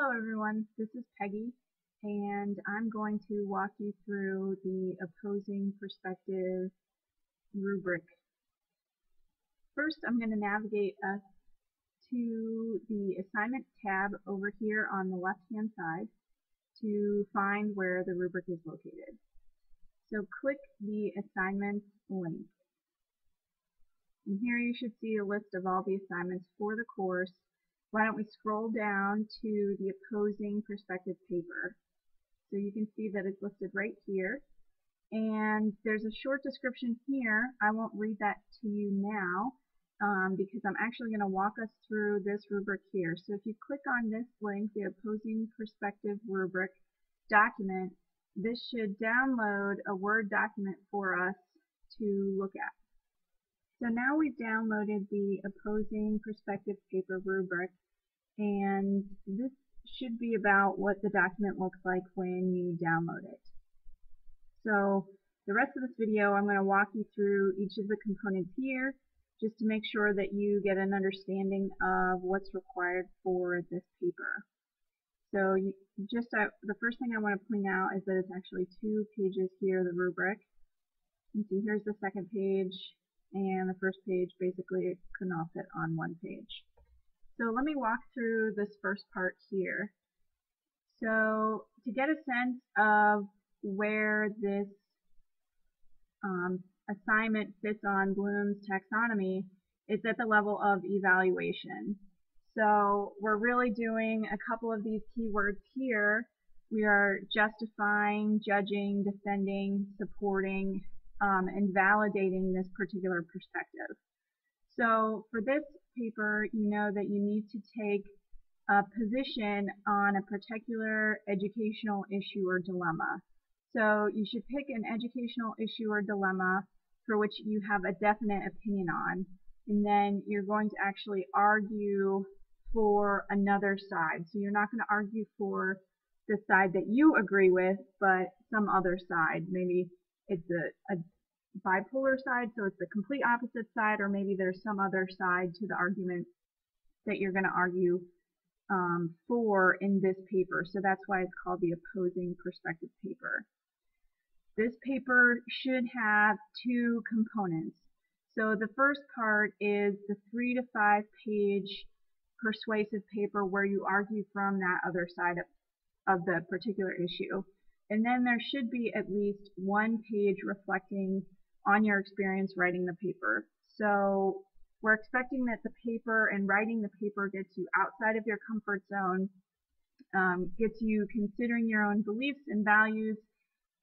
Hello everyone, this is Peggy, and I'm going to walk you through the opposing perspective rubric. First, I'm going to navigate us to the assignment tab over here on the left-hand side to find where the rubric is located. So click the assignments link. And here you should see a list of all the assignments for the course. Why don't we scroll down to the opposing perspective paper. So you can see that it's listed right here. And there's a short description here. I won't read that to you now because I'm actually going to walk us through this rubric here. So if you click on this link, the opposing perspective rubric document, this should download a Word document for us to look at. So now we've downloaded the opposing perspective paper rubric, and this should be about what the document looks like when you download it. So the rest of this video, I'm going to walk you through each of the components here just to make sure that you get an understanding of what's required for this paper. So the first thing I want to point out is that it's actually 2 pages here, the rubric. You can see here's the second page, and the first page basically couldn't all fit on one page. So let me walk through this first part here. So to get a sense of where this assignment fits on Bloom's taxonomy, it's at the level of evaluation. So we're really doing a couple of these keywords here. We are justifying, judging, defending, supporting, and validating this particular perspective. So for this paper, you know that you need to take a position on a particular educational issue or dilemma. So you should pick an educational issue or dilemma for which you have a definite opinion on, and then you're going to actually argue for another side. So you're not going to argue for the side that you agree with, but some other side. Maybe it's a bipolar side, so it's the complete opposite side, or maybe there's some other side to the argument that you're going to argue for in this paper. So that's why it's called the opposing perspective paper. This paper should have 2 components. So the first part is the 3 to 5 page persuasive paper where you argue from that other side of the particular issue. And then there should be at least 1 page reflecting on your experience writing the paper. So we're expecting that the paper and writing the paper gets you outside of your comfort zone, gets you considering your own beliefs and values,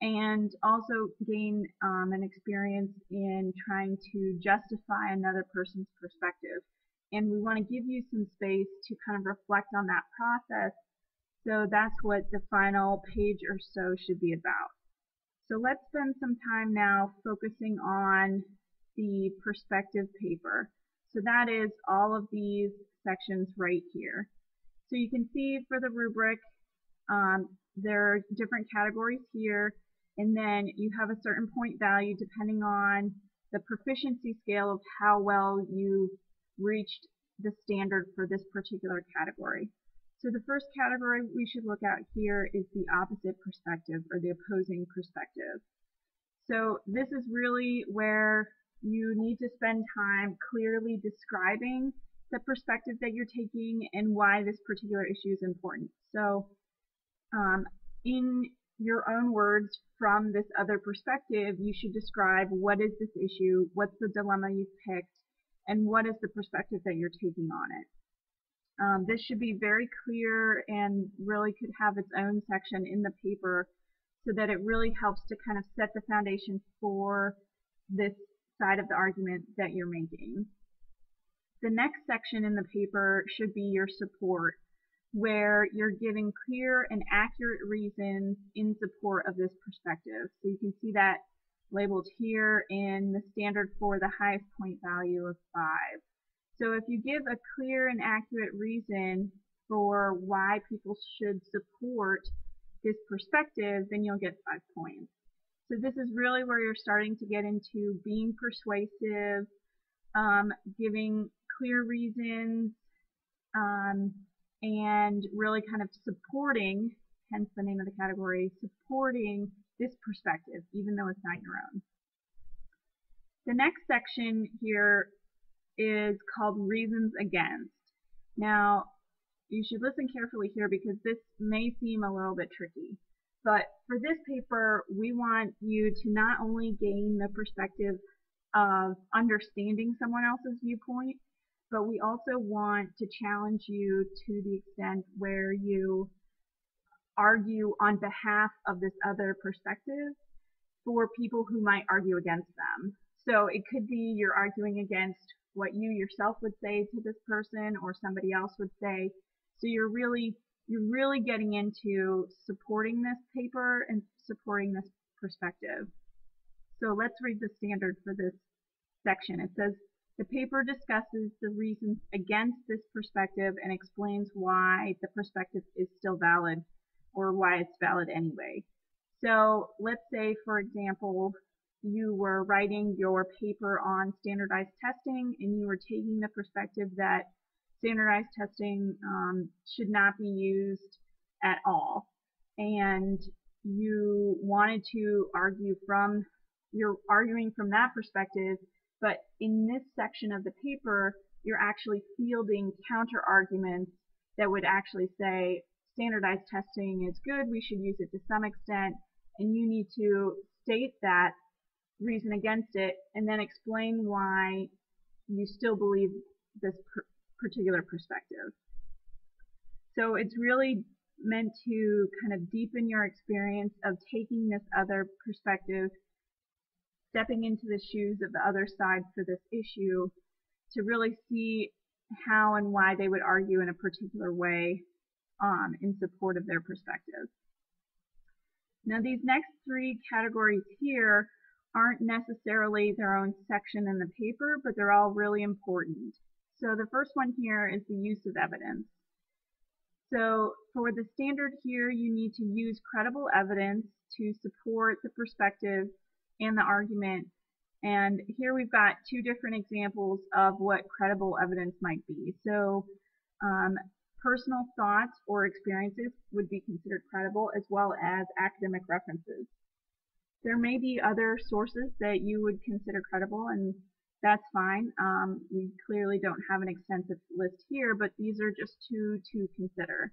and also gain an experience in trying to justify another person's perspective. And we want to give you some space to kind of reflect on that process. So that's what the final page or so should be about. So let's spend some time now focusing on the perspective paper. So that is all of these sections right here. So you can see for the rubric, there are different categories here, and then you have a certain point value depending on the proficiency scale of how well you reached the standard for this particular category. So the first category we should look at here is the opposite perspective, or the opposing perspective. So this is really where you need to spend time clearly describing the perspective that you're taking and why this particular issue is important. So in your own words from this other perspective, you should describe what is this issue, what's the dilemma you've picked, and what is the perspective that you're taking on it. This should be very clear and really could have its own section in the paper so that it really helps to kind of set the foundation for this side of the argument that you're making. The next section in the paper should be your support, where you're giving clear and accurate reasons in support of this perspective. So you can see that labeled here in the standard for the highest point value of 5. So if you give a clear and accurate reason for why people should support this perspective, then you'll get 5 points. So this is really where you're starting to get into being persuasive, giving clear reasons, and really kind of supporting, hence the name of the category, supporting this perspective, even though it's not your own. The next section here is called reasons against. Now, you should listen carefully here because this may seem a little bit tricky. But for this paper, we want you to not only gain the perspective of understanding someone else's viewpoint, but we also want to challenge you to the extent where you argue on behalf of this other perspective for people who might argue against them. So it could be you're arguing against what you yourself would say to this person or somebody else would say. So you're really getting into supporting this paper and supporting this perspective. So let's read the standard for this section. It says, the paper discusses the reasons against this perspective and explains why the perspective is still valid or why it's valid anyway. So let's say, for example, you were writing your paper on standardized testing and you were taking the perspective that standardized testing should not be used at all, and you wanted to argue from, you're arguing from that perspective, but in this section of the paper you're actually fielding counter arguments that would actually say standardized testing is good, we should use it to some extent, and you need to state that reason against it and then explain why you still believe this particular perspective. So it's really meant to kind of deepen your experience of taking this other perspective, stepping into the shoes of the other side for this issue, to really see how and why they would argue in a particular way in support of their perspective. Now these next three categories here aren't necessarily their own section in the paper, but they're all really important. So the first one here is the use of evidence. So for the standard here, you need to use credible evidence to support the perspective and the argument. And here we've got two different examples of what credible evidence might be. So personal thoughts or experiences would be considered credible, as well as academic references. There may be other sources that you would consider credible, and that's fine. We clearly don't have an extensive list here, but these are just two to consider.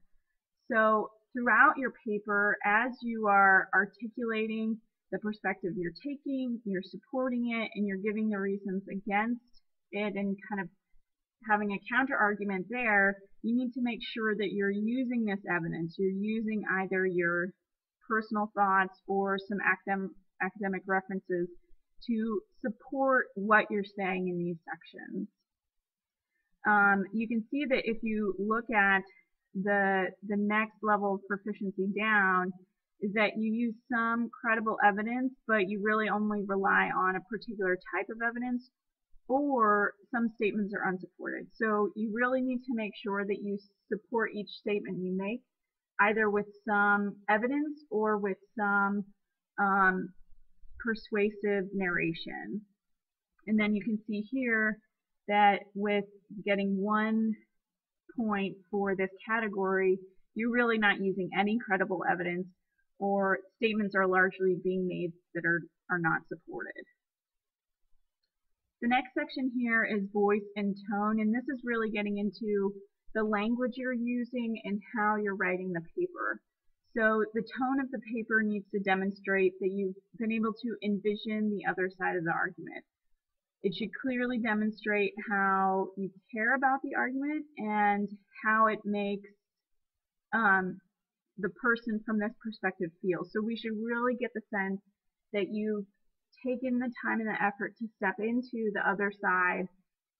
So throughout your paper, as you are articulating the perspective you're taking, you're supporting it, and you're giving the reasons against it and kind of having a counter argument there, you need to make sure that you're using this evidence. You're using either your personal thoughts or some academic references to support what you're saying in these sections. You can see that if you look at the next level of proficiency down, is that you use some credible evidence, but you really only rely on a particular type of evidence, or some statements are unsupported. So you really need to make sure that you support each statement you make, either with some evidence or with some persuasive narration. And then you can see here that with getting 1 point for this category, you're really not using any credible evidence, or statements are largely being made that are not supported. The next section here is voice and tone, and this is really getting into the language you're using and how you're writing the paper. So the tone of the paper needs to demonstrate that you've been able to envision the other side of the argument. It should clearly demonstrate how you care about the argument and how it makes the person from this perspective feel. So we should really get the sense that you've taken the time and the effort to step into the other side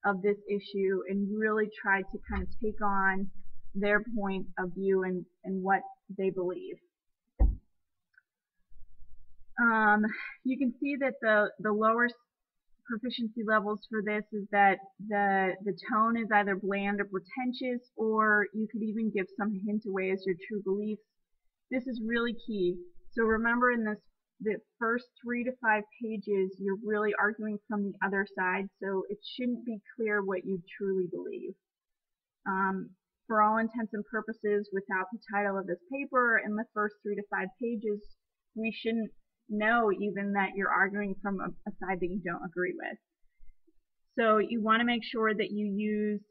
of this issue and really try to kind of take on their point of view and what they believe. You can see that the lower proficiency levels for this is that the tone is either bland or pretentious, or you could even give some hint away as your true beliefs. This is really key. So remember, in the first 3 to 5 pages, you're really arguing from the other side, so it shouldn't be clear what you truly believe. for all intents and purposes, without the title of this paper in the first 3 to 5 pages, we shouldn't know even that you're arguing from a side that you don't agree with. So you want to make sure that you use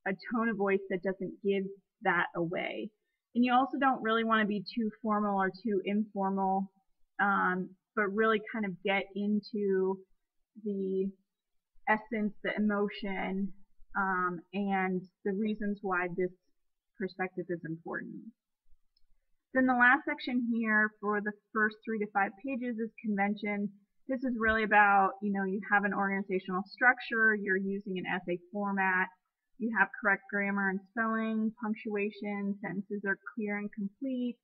a tone of voice that doesn't give that away. And you also don't really want to be too formal or too informal, but really kind of get into the essence, the emotion, and the reasons why this perspective is important. Then the last section here for the first 3 to 5 pages is convention. This is really about, you have an organizational structure, you're using an essay format, you have correct grammar and spelling, punctuation, sentences are clear and complete,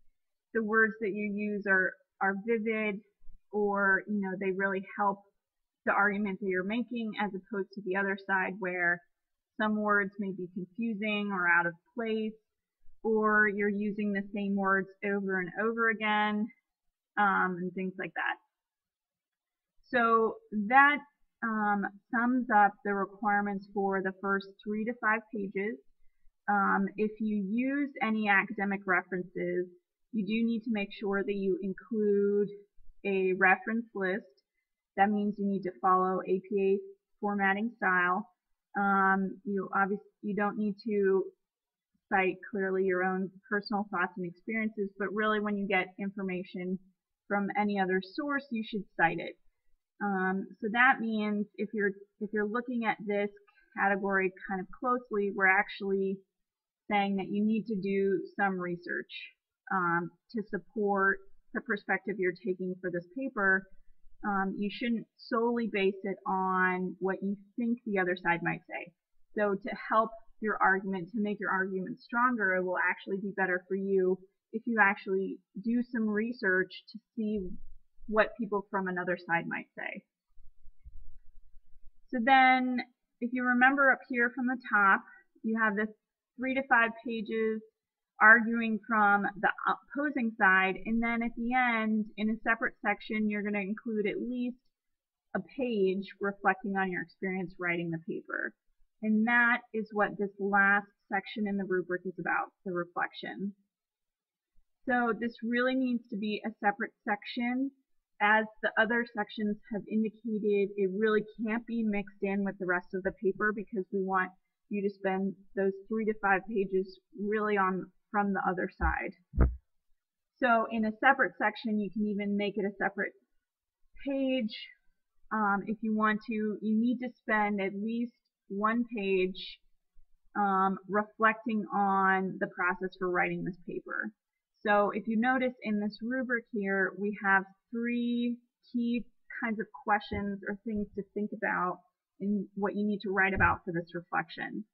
the words that you use are vivid, or, they really help the argument that you're making, as opposed to the other side where some words may be confusing or out of place, or you're using the same words over and over again, and things like that. So that sums up the requirements for the first 3 to 5 pages. If you use any academic references, you do need to make sure that you include a reference list. That means you need to follow APA formatting style. You don't need to cite clearly your own personal thoughts and experiences, but really when you get information from any other source, you should cite it. So that means if you're looking at this category kind of closely, we're actually saying that you need to do some research to support the perspective you're taking for this paper. You shouldn't solely base it on what you think the other side might say. So to help your argument, to make your argument stronger, it will actually be better for you if you actually do some research to see what people from another side might say. So then, if you remember up here from the top, you have this 3 to 5 pages arguing from the opposing side, and then at the end, in a separate section, you're going to include at least a page reflecting on your experience writing the paper. And that is what this last section in the rubric is about, the reflection. So this really needs to be a separate section. As the other sections have indicated, it really can't be mixed in with the rest of the paper because we want you to spend those 3 to 5 pages really from the other side. So in a separate section, you can even make it a separate page. If you want to, you need to spend at least 1 page reflecting on the process for writing this paper. So if you notice in this rubric here, we have 3 key kinds of questions or things to think about in what you need to write about for this reflection.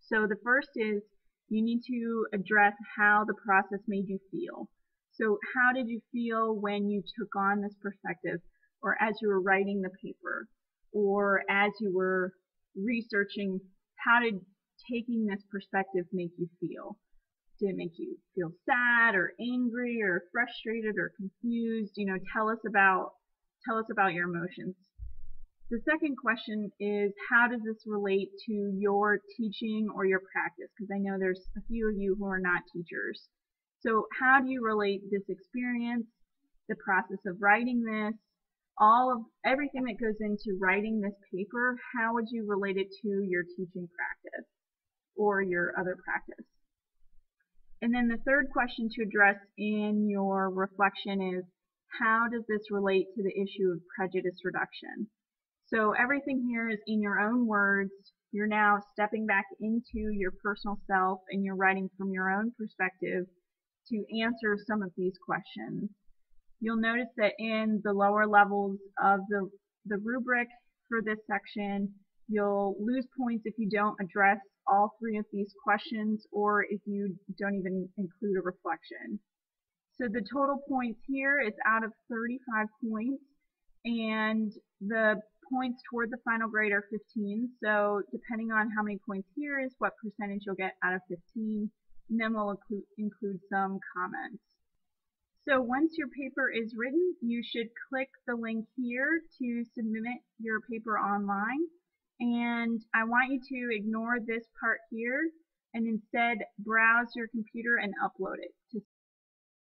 So the first is you need to address how the process made you feel. So how did you feel when you took on this perspective, or as you were writing the paper, or as you were researching? How did taking this perspective make you feel? Did it make you feel sad or angry or frustrated or confused? Tell us about your emotions. The second question is, how does this relate to your teaching or your practice? Because I know there's a few of you who are not teachers. So how do you relate this experience, the process of writing this, everything that goes into writing this paper, how would you relate it to your teaching practice or your other practice? And then the third question to address in your reflection is, how does this relate to the issue of prejudice reduction? So everything here is in your own words. You're now stepping back into your personal self and you're writing from your own perspective to answer some of these questions. You'll notice that in the lower levels of the rubric for this section, you'll lose points if you don't address all 3 of these questions, or if you don't even include a reflection. So the total points here is out of 35 points, and the points toward the final grade are 15. So depending on how many points here is what percentage you'll get out of 15, and then we'll include some comments. So once your paper is written, you should click the link here to submit your paper online. And I want you to ignore this part here. and instead browse your computer and upload it to